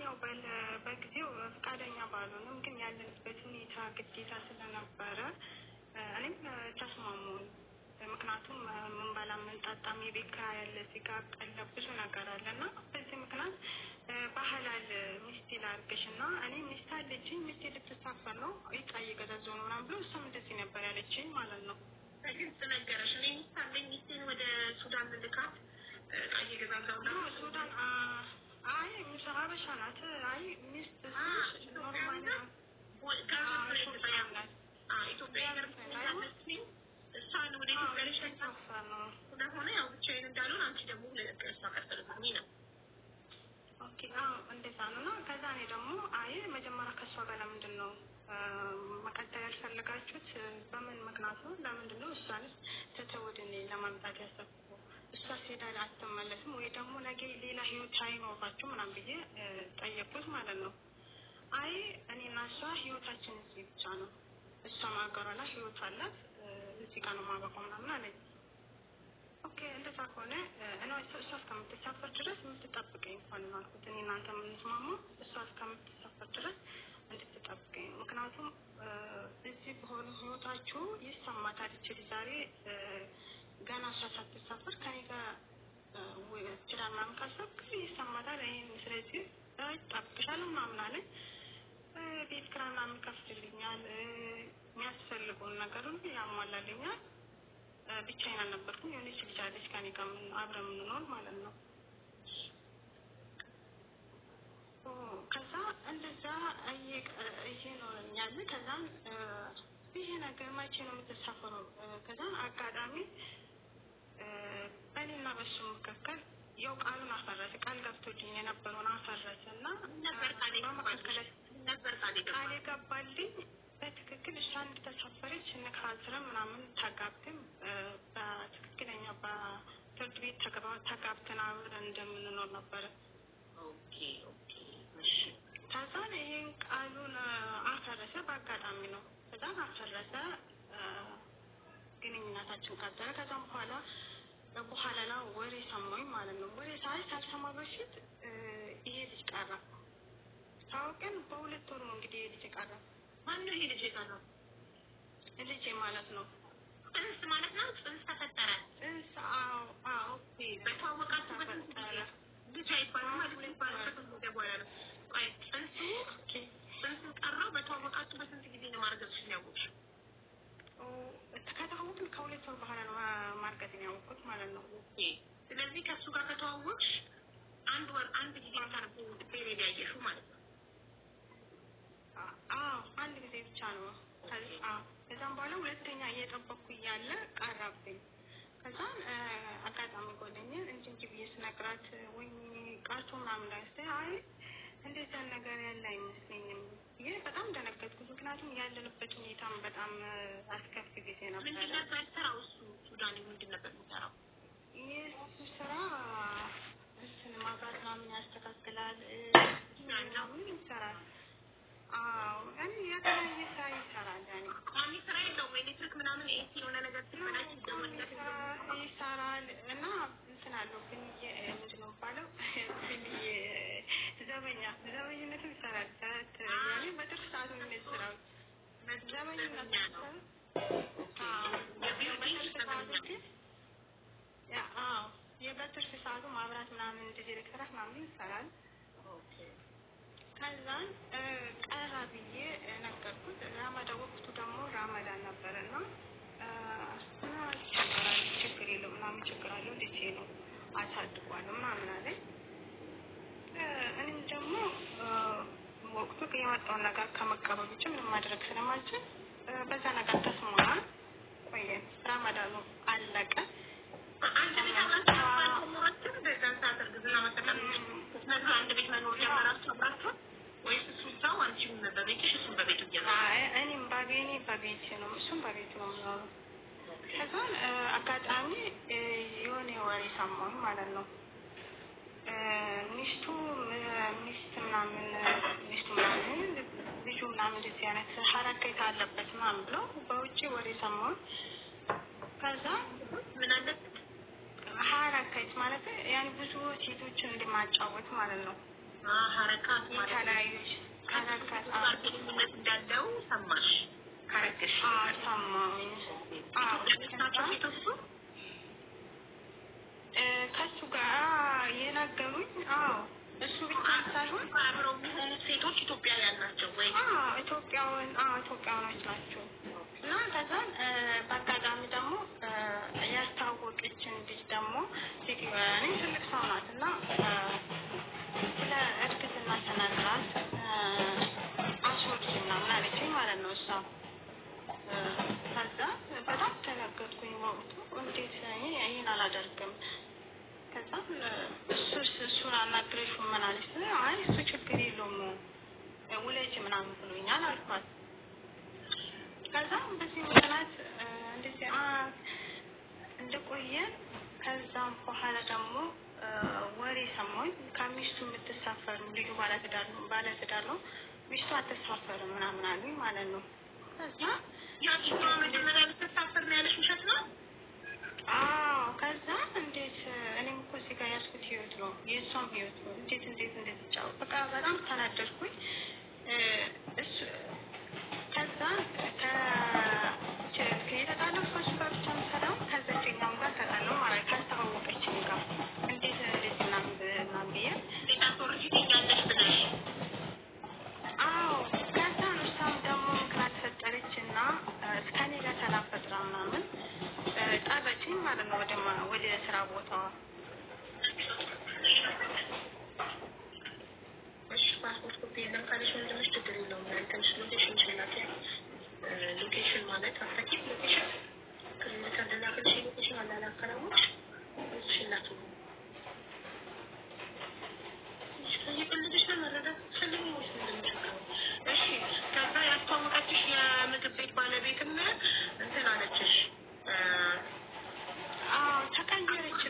ያው በጊዜው ፈቃደኛ ባልሆንም ግን ያለንበት ሁኔታ ግዴታ ስለነበረ እኔም ተስማሙኝ። ምክንያቱም ምንበላ ምንጠጣም የቤት ኪራይ ያለ እዚህ ጋር ቀለብ ብዙ ነገር አለና በዚህ ምክንያት ባህላል ሚስቴ ላድርግሽና እኔ ሚስት አለችኝ ሚስቴ ልትሳፈር ነው እቃ እየገዛዘው ነው ምናምን ብሎ እሷም እንደዚህ ነበር ያለችኝ ማለት ነው። በግልጽ ነገረሽ እኔ ሚስት አለኝ ሚስቴን ወደ ሱዳን ልልካት እቃ እየገዛዘው ነው ሱዳን አይ ሚስት ሀበሻ ናት። አይ ሚስት ኖርማል ነው ኢትዮጵያ እሷን ወደ ኢትዮጵያ ልሸኝታ ነው ስለሆነ ያው ብቻዬን እንዳልሆን አንቺ ደግሞ ለእሷ ቀጥልልኝ ነው። ኦኬ እንደዛ ነው። ከዛ እኔ ደግሞ አይ መጀመሪያ ከሷ ጋር ለምንድን ነው መቀጠል ያልፈለጋችሁት? በምን ምክንያት ነው? ለምንድን ነው እሷንስ ተተወደኔ ለማምጣት ያሰብኩ? እሷ ሴዳ አትመለስም ወይ ደግሞ ነገ ሌላ ህይወት አይኖራችሁ ምናምን ብዬ ጠየቁት ማለት ነው። አይ እኔና እሷ ህይወታችን እዚህ ብቻ ነው። እሷ ማገሯላ ህይወት አላት እዚህ ጋር ነው ማበቃው ምናምን አለኝ። ኦኬ እንደዛ ከሆነ እኔ እሷ እስከምትሳፈር ድረስ የምትጠብቀኝ እንኳን ነው አልኩት። እኔ እናንተ የምንስማማው እሷ እስከምትሳፈር ድረስ እንድትጠብቀኝ ነው። ምክንያቱም እዚህ በሆነ ህይወታችሁ ይሰማታል። ይችል ዛሬ ገና እሷ ሳትሳፈር ከኔ ጋር ትዳር ምናምን ካሰብክ ይሰማታል። ይሄን ስለዚህ እጠብቅሻለሁ ምናምን አለኝ። ቤት ኪራይ ምናምን ከፍልልኛል፣ የሚያስፈልገውን ነገር ሁሉ ያሟላልኛል። ብቻዬን አልነበርኩም። የሆነች ልጅ አለች ከኔ ጋር አብረን የምንኖር ማለት ነው። ከዛ እንደዛ እየኖረኛል። ከዛ ይሄ ነገር መቼ ነው የምትሳፈረው? ከዛ አጋጣሚ በእኔና በሱ መካከል ያው ቃሉን አፈረሰ። ቃል ገብቶልኝ የነበረውን አፈረሰ እና ቃል የገባልኝ በትክክል እሷ እንድተሳፈረች ንካዝረ ምናምን ተጋብተን በትክክለኛ በፍርድ ቤት ተጋብተን አብረን እንደምንኖር ነበረ። ከዛ ይሄን ቃሉን አፈረሰ። በአጋጣሚ ነው። ከዛን አፈረሰ። ግንኙነታችን ቀጠለ። ከዛም በኋላ ላይ ወሬ ሰማሁኝ ማለት ነው። ወሬ ሳልሰማ በፊት ይሄ ልጅ ቀረ። ታውቀን በሁለት ወር ነው እንግዲህ ይሄ ልጅ ቀረ። ማነው ይሄ ልጅ የቀረው? ልጅ ማለት ነው። ጽንስ ማለት ነው። ጽንስ ተፈጠረ። ጽንስ ኦኬ። በታወቃችሁ በስንት ጊዜ ልጅ አይባልም ማለት ነው። በኋላ ነው ጽንስ ቀረው። በታወቃችሁ በስንት ጊዜ ነው ማርገዝሽን ያወቅሽው? ከተዋወቅን ከሁለት ወር በኋላ ነው ማርገዝን ያወቅኩት ማለት ነው። ስለዚህ ከሱ ጋር ከተዋወቅሽ አንድ ጊዜ ታርቁ ፔሪድ ያየሽው ማለት ነው። አንድ ጊዜ ብቻ ነው። ከዛም በኋላ ሁለተኛ እየጠበቅኩ እያለ ቀረብኝ። ከዛም አጋጣሚ ጎደኛን እንጂ ብዬ ስነግራት ወይ ቃልቶ ምናምን ላይስተ አይ እንደዚያ ነገር ያለ አይመስለኝም። ይሄ በጣም ደነገጥኩት። ምክንያቱም ያለንበት ሁኔታም በጣም አስከፊ ጊዜ ነበር። ምንድን ነበር ስራው? እሱ ሱዳን ምንድን ነበር የሚሰራው? የእሱ ስራ ማብራት ምናምን ያስተካክላል ምናምን ይሰራል። እኔ የተለያየ ስራ ይሰራል። ያኔ ቋሚ ስራ የለውም። ኤሌክትሪክ ምናምን ኤሲ የሆነ ነገር ሲበላሽ ይሰራል እና እንትን አለው ብንዬ ምንድን ነው የሚባለው ዘበኝነትም ይሰራል። ያኔ በትርፍ ሰዓቱ የሚሰራው ዘበኝነት ነው። የበትርፍ ሰዓቱ ማብራት ምናምን እንደዚህ ኤሌክትሪክ ምናምን ይሰራል። ከዛን ቀራ ብዬ ነገርኩት። ወቅቱ ደግሞ ራመዳን ነበረና ችግር የለው ምናምን ችግር አለው ልጄ ነው አሳድጓለሁ ምናምን አለኝ። እኔም ደግሞ ወቅቱ የመጣውን ነገር ከመቀበል ውጭ ምንም ማድረግ ስለማልችል በዛ ነገር ተስማማን። ቆየን። ራመዳኑ አለቀ። አንድ ቤት አብራችሁ በዛን ሰዓት እርግዝና መጠቀም አንድ ቤት መኖር ጀመራችሁ አብራችሁ ወይስ እሱ እዛው አንቺም በቤትሽ እሱም በቤቱ እያለ? እኔም በቤቴ ነው እሱም በቤቱ ነው የምኖረው። ከዛን አጋጣሚ የሆነ ወሬ ሰማሁኝ ማለት ነው። ሚስቱ ምናምን ልጁ ምናምን እንደዚህ አይነት ሀረከት አለበት ምናምን ብለው በውጭ ወሬ ሰማሁኝ። ከዛ ምን አለበት ሀረከት ማለት ያኔ ብዙ ሴቶችን እንደማጫወት ማለት ነው። ሀረካት የተለያዩ ሀረካት ግንኙነት እንዳለው ሰማሽ? ካረገሽ ሰማሁኝ። ከሱ ጋር የነገሩኝ እሱ ብቻ ሳይሆን አብረው የሚሆኑ ሴቶች ኢትዮጵያውያን ናቸው ወይ? ኢትዮጵያውያኖች ናቸው። እና ከዛን በአጋጣሚ ደግሞ ያስታወቀችን ልጅ ደግሞ ሴትዮዋ ትልቅ ሰው ናት እና ስለ እርግዝና ተናግራት አስወርጅ ምናምን አለችኝ ማለት ነው እሷ። ከዛ በጣም ተነገጥኩኝ በወቅቱ። እንዴት ይሄን አላደርግም። ከዛ እሱን አናግረሽ ምን አለች? አይ እሱ ችግር የለውም ውለጅ ምናምን ብሎኛል አልኳት። ከዛ በዚህ ምክንያት እንደዚህ እንደቆየን ከዛም በኋላ ደግሞ ወሬ ሰማሁኝ። ከሚስቱ የምትሳፈር ልጁ ባለትዳር ነው፣ ሚስቱ አትሳፈርም ምናምን አሉኝ ማለት ነው። ከዛ መጀመሪያ ልትሳፈር ነው ያለሽ ውሸት ነው? ከዛ እንዴት እኔም እኮ እዚህ ጋር ያዝኩት ህይወት ነው የእሷም ህይወት ነው። እንዴት እንደተጫው በቃ በጣም ተናደድኩኝ። እሱ ከዛ ከተጣለው ከሱ ጋር ብቻ ምሰራው ከዛችኛውም ጋር ተጣለው ማለት ካስተዋወቀችኝ ጋር እንዴት ምናምን ብዬ ታስወርጅኛለሽ ብለሽ ከዛ እሷም ደግሞ ምክንያት ፈጠረችና ከኔ ጋር ሰላም ፈጥራ ምናምን ጣለችኝ ማለት ነው ወደ ስራ ቦታዋ። ፓስፖርት ኮፒ የለም ካለሽ ወንድምሽ ችግር የለውም። ትንሽ ሎኬሽን ይችላል። ሎኬሽን ማለት አታውቂም? ሎኬሽን ከደላክልሽ ሎኬሽን አላላከረሞች ሽላቱ እየቀለደሽ ነው። መረዳት ፈልግ ወይስ ምንድን ነው? እሺ ከዛ ያስተዋወቀችሽ የምግብ ቤት ባለቤትም እንትን አለችሽ? ተቀየረች።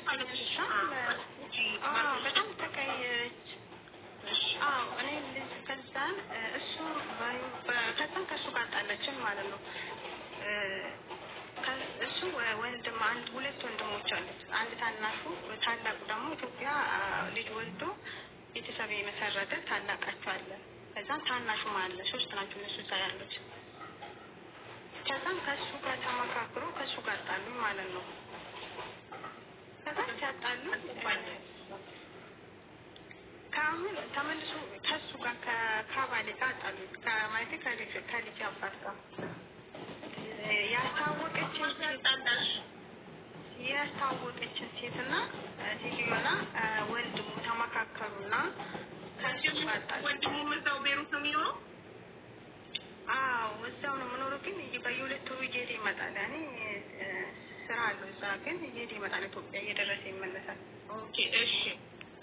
በጣም ተቀየረች። እኔ ከዛን ከሱ ጋር ጣለችን ማለት ነው። እሱ ወንድም ሁለት ወንድሞች አሉት። አንድ ታናሹ፣ ታላቁ ደግሞ ኢትዮጵያ ልጅ ወልዶ ቤተሰብ የመሰረተ ታላቃቸው አለ። ከዛም ታናሹም አለ። ሶስት ናቸው እነሱ እዛ ያሉት። ከዛም ከሱ ጋር ተመካክሮ ከሱ ጋር ጣሉኝ ማለት ነው። ከዛ ሲያጣሉ ከአሁን ተመልሶ ከሱ ጋር ከባሌ ጋር ጣሉ። ማለት ከልጅ አባት ጋር ያስታወቀችን ሴትና ሴትዮና ወንድሙ ተመካከሩና ከሱ ጋር ጣሉ። ወንድሙ እዛው ቤሩት ነው የሚኖረው? እዛው ነው የምኖረው፣ ግን በየሁለት ወሩ እየሄደ ይመጣል። እኔ ስራ አለው እዛ፣ ግን እየሄደ ይመጣል። ኢትዮጵያ እየደረሰ ይመለሳል። ኦኬ እሺ።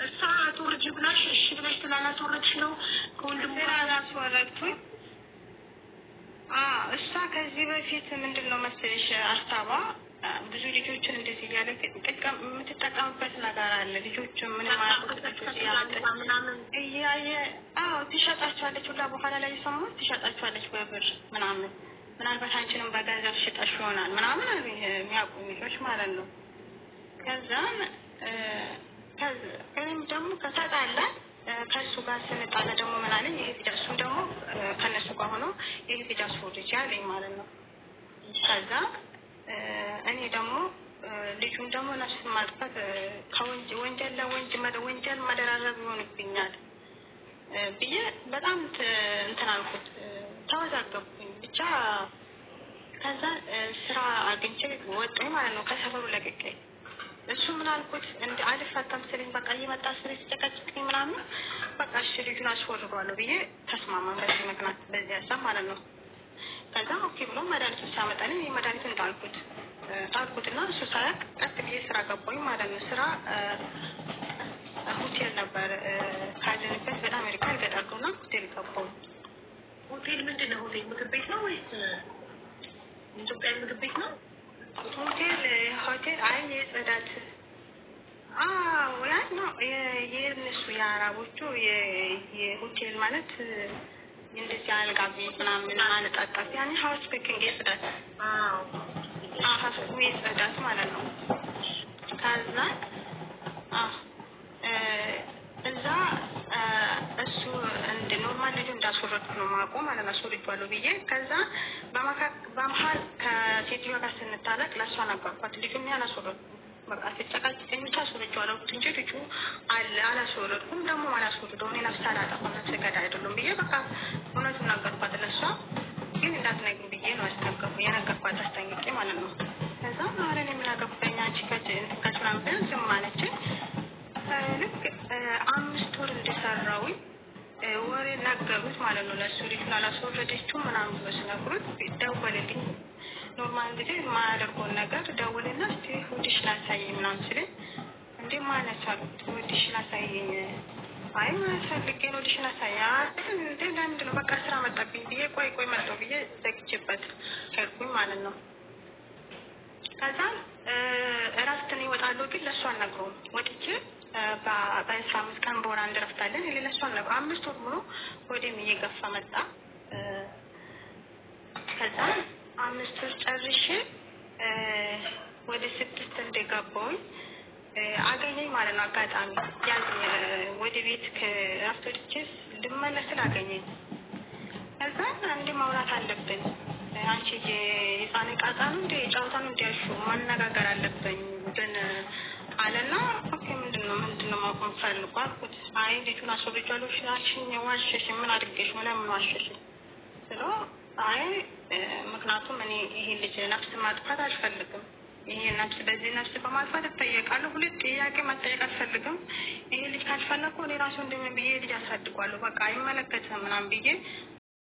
እሷ አትወርጅ ብላሽ እሺ ብለሽ ስላላስወረድሽ ነው ከወንድሙ ስላላስወረድኩኝ። እሷ ከዚህ በፊት ምንድን ነው መሰለሽ ሀሳቧ ብዙ ልጆችን እንደዚህ እያለ የምትጠቀምበት ነገር አለ። ልጆችን ምንም አያውቁት ልጆች እያመጣች እያየ ትሸጣቸዋለች። ሁላ በኋላ ላይ ሰሞኑን ትሸጣቸዋለች በብር ምናምን። ምናልባት አንቺንም በገንዘብ ሽጠሽ ይሆናል ምናምን የሚያውቁ ልጆች ማለት ነው። ከዛን እኔም ደግሞ ከተጣላን ከእሱ ጋር ስንጣላ ደግሞ ምን አለኝ፣ ይሄ ፊዳ እሱ ደግሞ ከእነሱ ጋር ሆኖ ይሄ ፊዳ አስወርጅ ያለኝ ማለት ነው። ከዛ እኔ ደግሞ ልጁን ደግሞ ነፍስ ማጥፋት ወንጀል ለወንጀል መደራረብ ይሆንብኛል ብዬ በጣም እንትን አልኩት፣ ተወዛገብኩኝ ብቻ። ከዛ ስራ አግኝቼ ወጣሁ ማለት ነው ከሰፈሩ ለቅቄ። እሱ ምን አልኩት እንደ አልፈታም ስለኝ በቃ እየመጣ ስለ ሲጨቀጭቅኝ ምናምን በቃ እሺ ልጁን አስወርዷለሁ ብዬ ተስማማን። በዚህ ምክንያት በዚህ ሀሳብ ማለት ነው። ከዛ ኦኬ ብሎ መድኃኒት ሲያመጣልኝ መድኃኒቱን ጣልኩትና እሱ ሳያቅ ቀጥ ብዬ ስራ ገባሁኝ ማለት ነው። ስራ ሆቴል ነበር ካለንበት በጣም ርቀን ገጠርኩና ሆቴል ገባሁኝ። ሆቴል ምንድን ነው? ሆቴል ምግብ ቤት ነው ወይስ ኢትዮጵያ ምግብ ቤት ነው? ሆቴል አይ የጽዳት ያ ነው የእነሱ የአረቦቹ የሆቴል ማለት እንደዚህ አልጋ ቤት ምናምን ማነጣጣት ያኔ ሀውስ ፔኪንግ የጽዳት የጽዳት ማለት ነው። ከዛ እዛ እሱ እንደ ኖርማል ልጅ እንዳስወረድኩ ነው ማቆም ማለት ነው አስወርጄዋለሁ ብዬ ከዛ በመሀል ከሴትዮዋ ጋር ስንታረቅ ለእሷ ነገርኳት። ልጁን አላስወረድኩም በቃ ሲጨቃጨቀኝ ብቻ አስወርጄዋለሁ እንጂ ልጁ አላስወረድኩም ደግሞ አላስወርደው እኔ ነፍስ አላጠፋም ነፍሰ ገዳይ አይደለሁም ብዬ በቃ እውነቱን ነገርኳት። ለእሷ ግን እንዳትነግሪኝ ብዬ ነው የነገርኳት አስጠንቅቄ ማለት ነው። ከዛ አረን የምናገባኝ አንቺ ከትናንት ብለን ዝም አለችኝ። ልክ 5 ወር እንደሰራሁኝ ወሬ ነገሩት ማለት ነው ለእሱ ልጁን አላስወረደችው ምናምን ብሎ ሲነግሩት ደወለልኝ። ኖርማል ጊዜ የማያደርገውን ነገር ደውልና እስቲ ሆድሽን አሳይኝ ምናምን ሲለኝ እንዴ ማለት አልኩት። ሆድሽን አሳይኝ አይ ማለት ፈልጌ ነው ሆድሽን አሳይኝ እንዴ ለምንድን ነው በቃ ስራ መጣብኝ ብዬ ቆይ መጣሁ ብዬ ዘግቼበት ሄድኩኝ ማለት ነው። ከዛ እረፍትን ይወጣለሁ ግን ለእሱ አልነግረውም። ወጥቼ በ15 ቀን በወር አንድ እረፍት አለን እኔ ለእሱ አልነግረውም። 5 ወር ሙሉ ወዴም እየገፋ መጣ። ከዛ 5 ወር ጨርሼ ወደ 6 እንደገባሁኝ አገኘኝ ማለት ነው። አጋጣሚ ያዘኝ ወደ ቤት ከእረፍት ወጥቼ ልመለስ አገኘኝ። ከዛ አንዴ ማውራት አለብን አንቺ የህፃን ቃጣ ነው እንደ ጫውታ ነው እንዲያሹ ማነጋገር አለብኝ ግን አለና ኦኬ ምንድነው ማቆም ፈልጎ አልኩት። አይ ልጁን አስወርጃለሁ ሽላሽኝ ዋሸሽ ምን አድርገሽ ነው ለምን ዋሸሽ ስለ አይ ምክንያቱም እኔ ይሄ ልጅ ነፍስ ማጥፋት አልፈልግም። ይሄ ነፍስ በዚህ ነፍስ በማጥፋት ተጠየቃለሁ። ሁለት ጥያቄ መጠየቅ አልፈልግም። ይሄ ልጅ ካልፈለኩ እኔ ራሱ እንደምን ብዬ ልጅ አሳድጓለሁ በቃ አይመለከትም ምናምን ብዬ